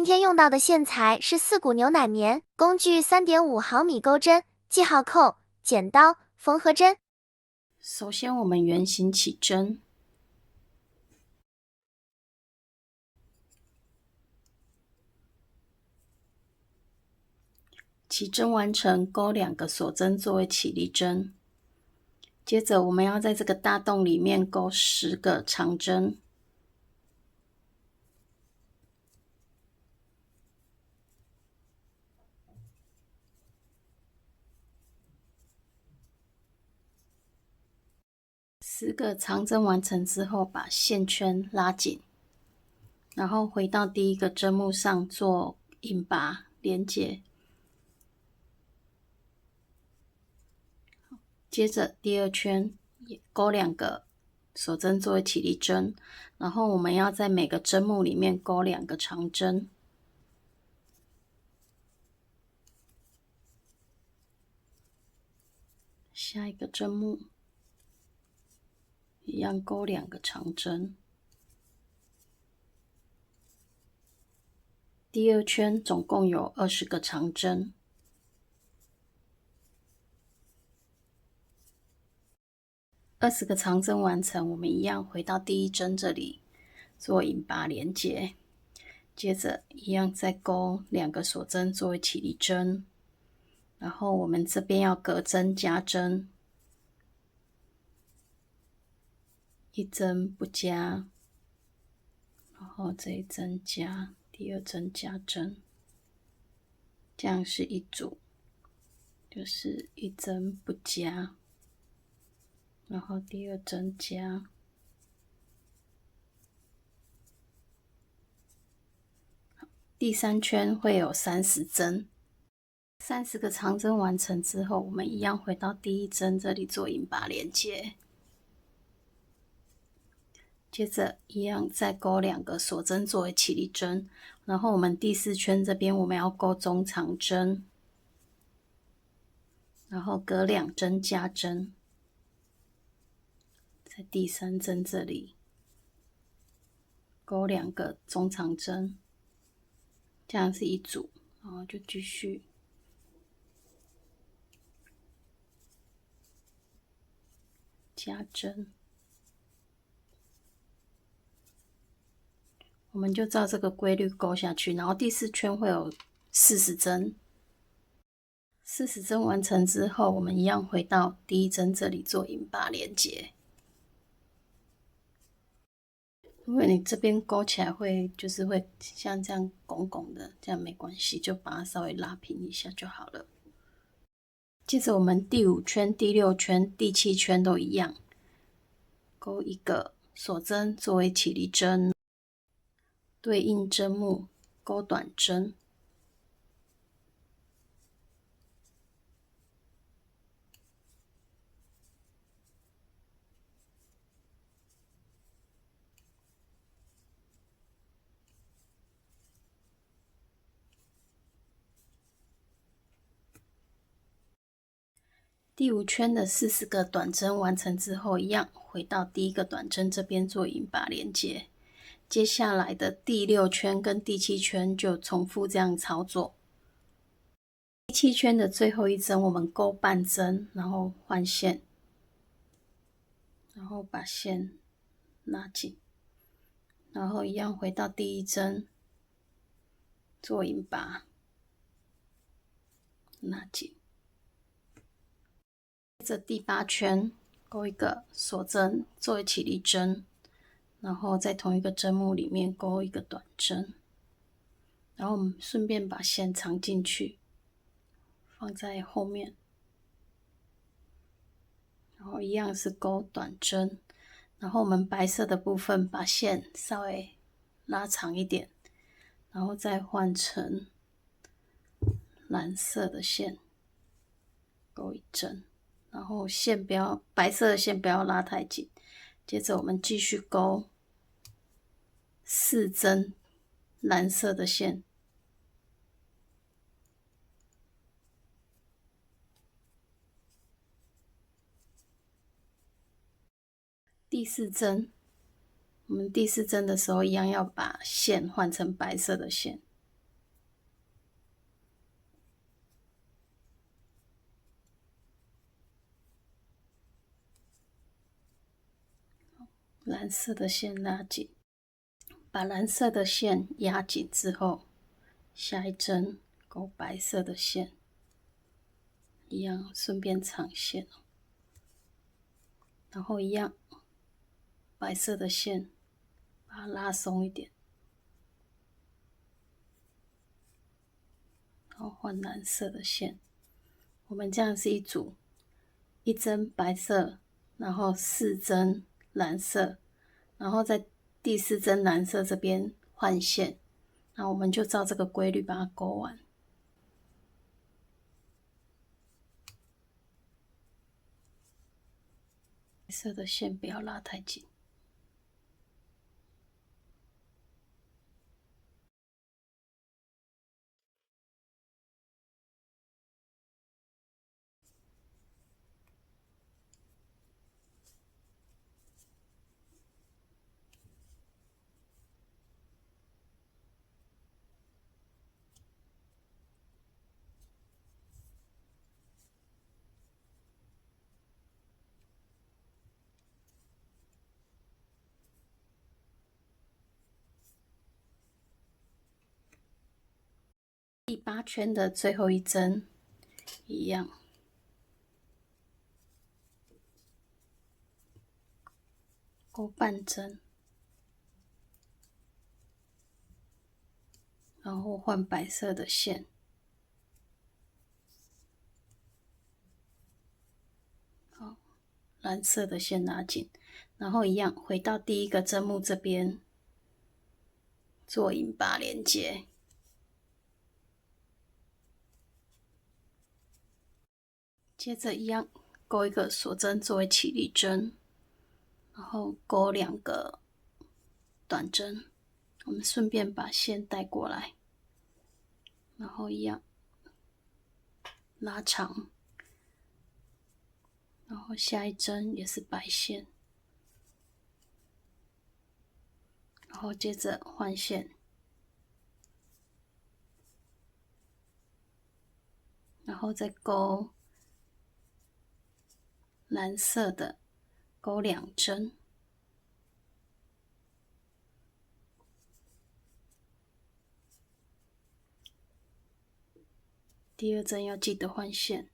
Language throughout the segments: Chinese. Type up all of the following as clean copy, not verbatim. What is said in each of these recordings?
今天用到的线材是4股牛奶棉，工具3.5毫米钩针、记号扣、剪刀、缝合针。首先我们圆形起针，起针完成，钩2个锁针作为起立针。接着我们要在这个大洞里面钩10个长针。10个长针完成之后，把线圈拉紧，然后回到第一个针目上做引拔连接。接着第2圈也钩2个锁针作为起立针，然后我们要在每个针目里面钩2个长针。下一个针目一样钩2个长针。第2圈总共有20个长针。20个长针完成，我们一样回到第1针这里做引拔连接，接着一样再钩2个锁针作为起立针，然后我们这边要隔针加针，一针不加，然后这一针加，第2针加针，这样是一组，就是一针不加，然后第2针加。第3圈会有30针，30个长针完成之后，我们一样回到第1针这里做引拔连接，接着一样再钩2个锁针作为起立针，然后我们第4圈这边我们要钩中长针，然后隔2针加针，在第3针这里钩2个中长针，这样是一组，然后就继续加针，我们就照这个规律钩下去，然后第4圈会有40针，40针完成之后，我们一样回到第1针这里做引拔连接。如果你这边勾起来会像这样拱拱的，这样没关系，就把它稍微拉平一下就好了。接着我们第5圈、第6圈、第7圈都一样，钩1个锁针作为起立针，对应针目钩短针。第5圈的40个短针完成之后，一样回到第1个短针这边做引拔连接。接下来的第6圈跟第7圈就重复这样操作。第7圈的最后一针我们钩半针，然后换线，然后把线拉紧，然后一样回到第1针做引拔，拉紧。接着第8圈钩1个锁针作为起立针，然后在同一个针目里面钩1个短针，然后我们顺便把线藏进去，放在后面，然后一样是钩短针，然后我们白色的部分把线稍微拉长一点，然后再换成蓝色的线，钩1针，然后白色的线不要拉太紧。接着我们继续钩4针蓝色的线，第4针，我们第4针的时候一样要把线换成白色的线，蓝色的线拉紧，把蓝色的线压紧之后，下一针勾白色的线，一样顺便长线，然后一样白色的线把它拉松一点，然后换蓝色的线。我们这样是一组，一针白色，然后4针蓝色，然后在第4针蓝色这边换线，然后我们就照这个规律把它勾完。白色的线不要拉太紧。第8圈的最后一针一样，勾半针，然后换白色的线，好，蓝色的线拉紧，然后一样回到第1个针目这边做引拔连接。接着一样勾一个锁针作为起立针，然后勾2个短针，我们顺便把线带过来，然后一样拉长，然后下一针也是白线，然后接着换线，然后再勾蓝色的，勾2针，第2针要记得换线，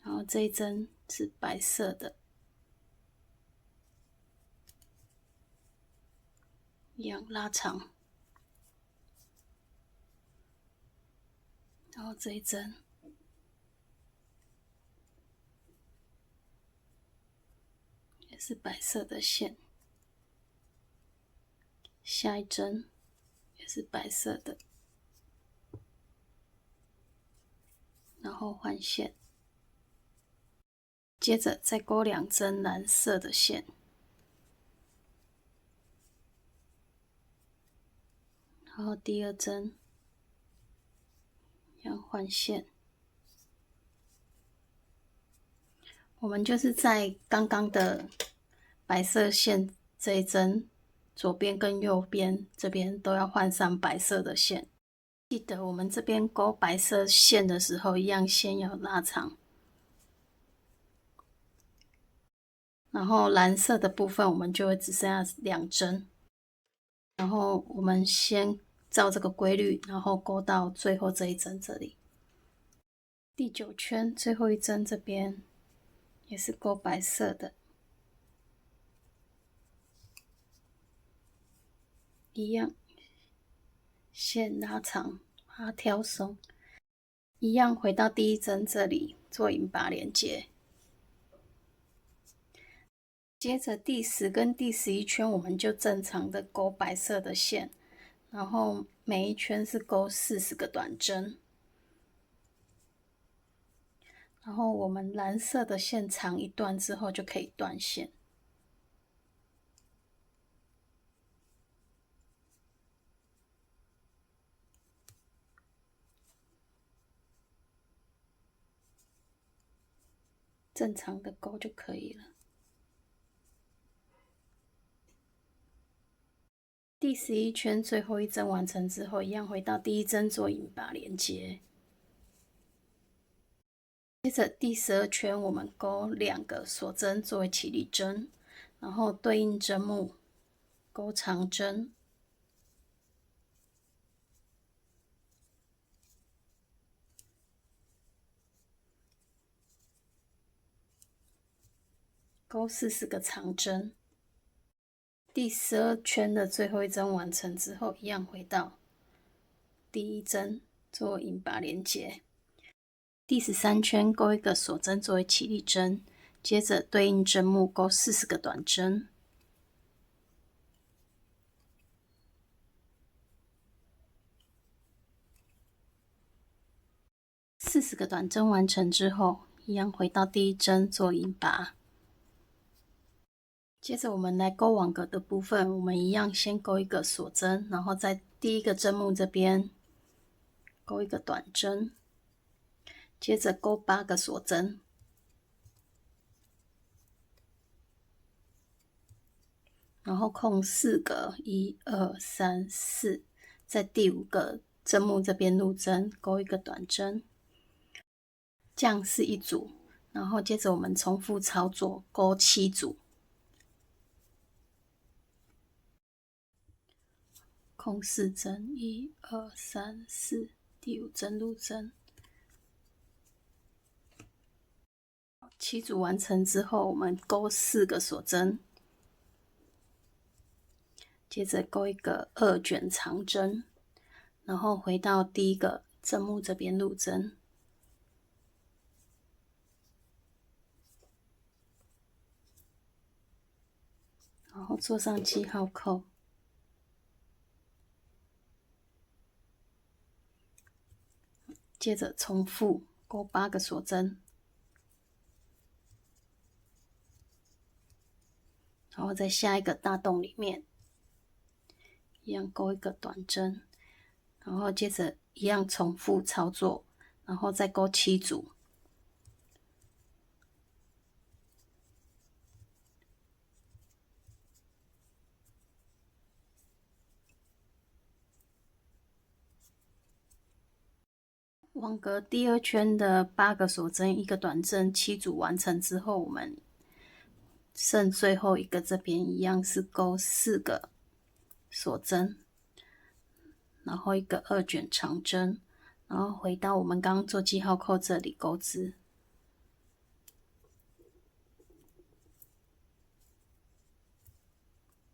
然后这一针是白色的，一样拉长，然后这一针也是白色的线，下一针也是白色的，然后换线，接着再勾2针蓝色的线，然后第2针一样换线。我们就是在刚刚的白色线这一针左边跟右边这边都要换上白色的线。记得我们这边勾白色线的时候，一样线要拉长，然后蓝色的部分我们就会只剩下2针，然后我们先照这个规律，然后勾到最后这一针这里。第9圈最后一针这边也是勾白色的，一样线拉长，把它挑松，一样回到第1针这里做引拔连接。接着第10跟第11圈我们就正常的勾白色的线，然后每一圈是勾40个短针，然后我们蓝色的线长一段之后就可以断线。正常的勾就可以了。第11圈最后一针完成之后，一样回到第1针做引拔连接。接着第12圈我们钩2个锁针作为起立针，然后对应针目钩长针，钩40个长针。第12圈的最后一针完成之后，一样回到第一针做引拔连结。第13圈钩1个锁针作为起立针，接着对应针目钩40个短针。40个短针完成之后，一样回到第一针做引拔。接着我们来钩网格的部分，我们一样先钩1个锁针，然后在第一个针目这边钩1个短针，接着钩8个锁针，然后空4个，1、2、3、4，在第5个针目这边入针，钩1个短针，这样是一组。然后接着我们重复操作，钩7组，空4针，1、2、3、4，第5针入针。7组完成之后，我们钩4个锁针，接着钩1个2卷长针，然后回到第一个针目这边入针，然后做上记号扣，接着重复钩8个锁针，然后在下一个大洞里面一样钩1个短针，然后接着一样重复操作，然后再钩7组。网格第2圈的8个锁针1个短针7组完成之后，我们剩最后一个这边一样是钩4个锁针，然后1个2卷长针，然后回到我们刚刚做记号扣这里钩织，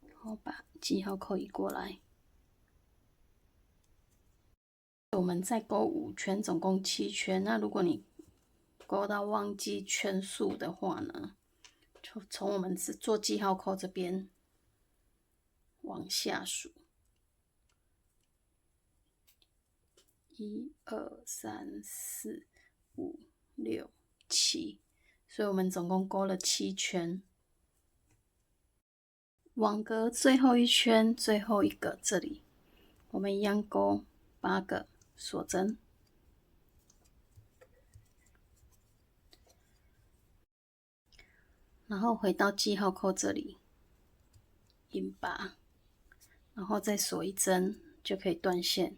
然后把记号扣移过来。我们再钩5圈，总共7圈。那如果你钩到忘记圈数的话呢，就从我们做记号扣这边往下数，1、2、3、4、5、6、7，所以我们总共钩了7圈。网格最后一圈，最后一个这里，我们一样钩8个锁针，然后回到记号扣这里引拔，然后再锁1针就可以断线。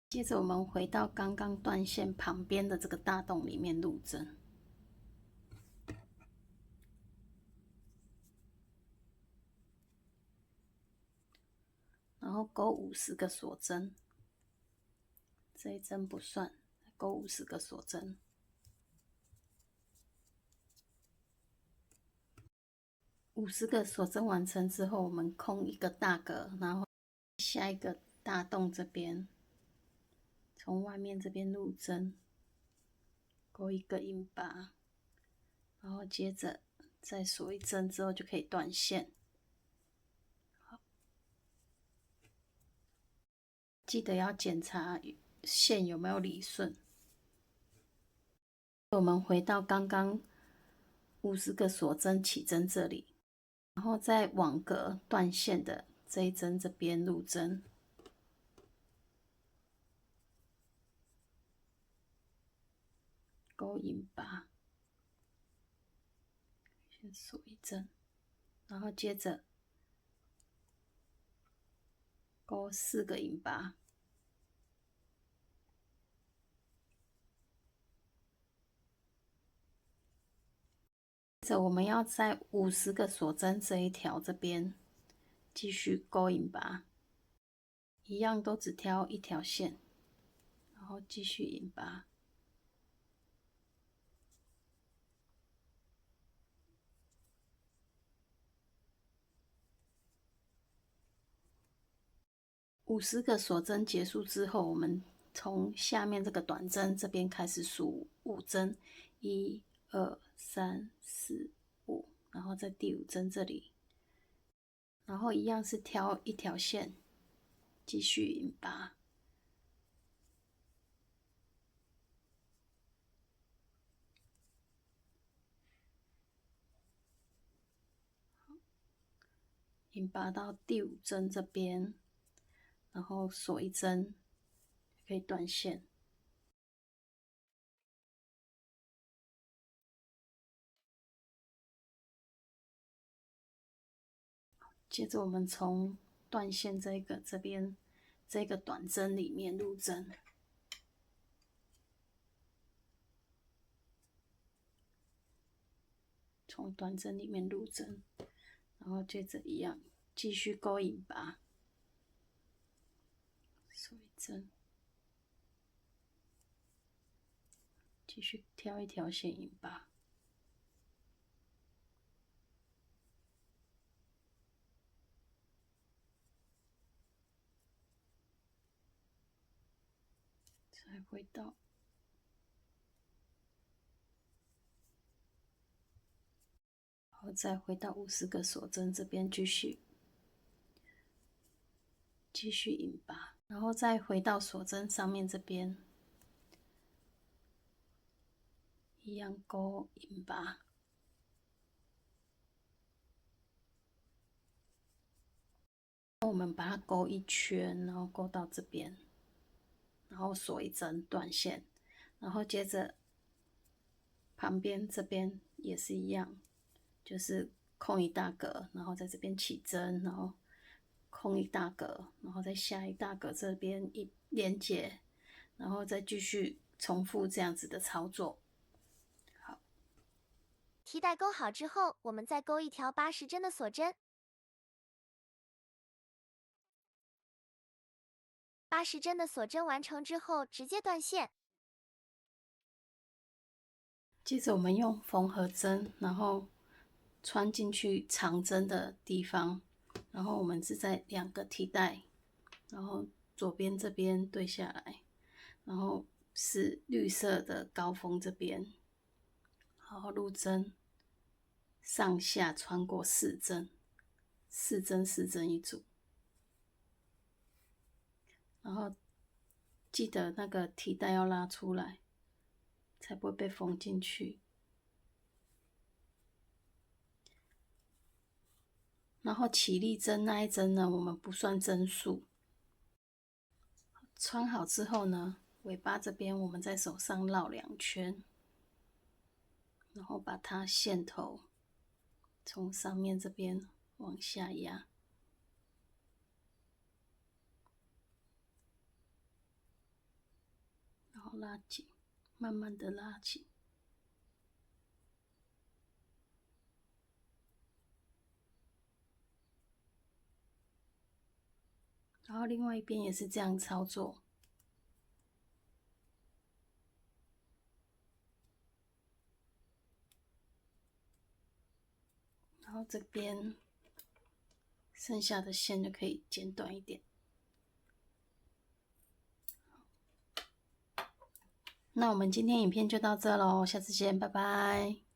接着我们回到刚刚断线旁边的这个大洞里面入针，然后钩50个锁针，这一针不算，钩50个锁针。50个锁针完成之后，我们空1个大格，然后下一个大洞这边，从外面这边入针，钩1个引拔，然后接着再锁1针之后就可以断线。好，记得要检查线有没有理顺。我们回到刚刚50个锁针起针这里，然后在网格断线的这一针这边入针，钩引拔，先锁1针，然后接着钩4个引拔。接着我们要在50个锁针这一条这边继续钩引拔，一样都只挑一条线，然后继续引拔。50个锁针结束之后，我们从下面这个短针这边开始数5针，1、2、3、4、5，然后在第5针这里，然后一样是挑一条线，继续引拔。引拔到第5针这边，然后锁1针，可以断线。接着我们从断线这边这个短针里面入针，从短针里面入针，然后接着一样继续钩引拔，锁1针，继续挑一条线引拔。再回到然后再回到50个锁针这边继续引拔，然后再回到锁针上面这边，一样钩引拔。我们把它钩1圈，然后钩到这边，然后锁1针断线，然后接着旁边这边也是一样，就是空1大格，然后在这边起针，然后空1大格，然后在下一大格这边一连接，然后再继续重复这样子的操作。好，提带钩好之后，我们再钩一条80针的锁针。80针的锁针完成之后，直接断线。接着我们用缝合针，然后穿进去长针的地方，然后我们是在2个提带，然后左边这边对下来，然后是绿色的高峰这边，然后入针，上下穿过4针，4针4针一组，然后记得那个提带要拉出来，才不会被缝进去。然后起立针那一针呢，我们不算针数。穿好之后呢，尾巴这边我们在手上绕2圈，然后把它线头从上面这边往下压，然后拉紧，慢慢的拉紧。然后另外一边也是这样操作。然后这边剩下的线就可以剪短一点。那我们今天影片就到这咯，下次见，拜拜。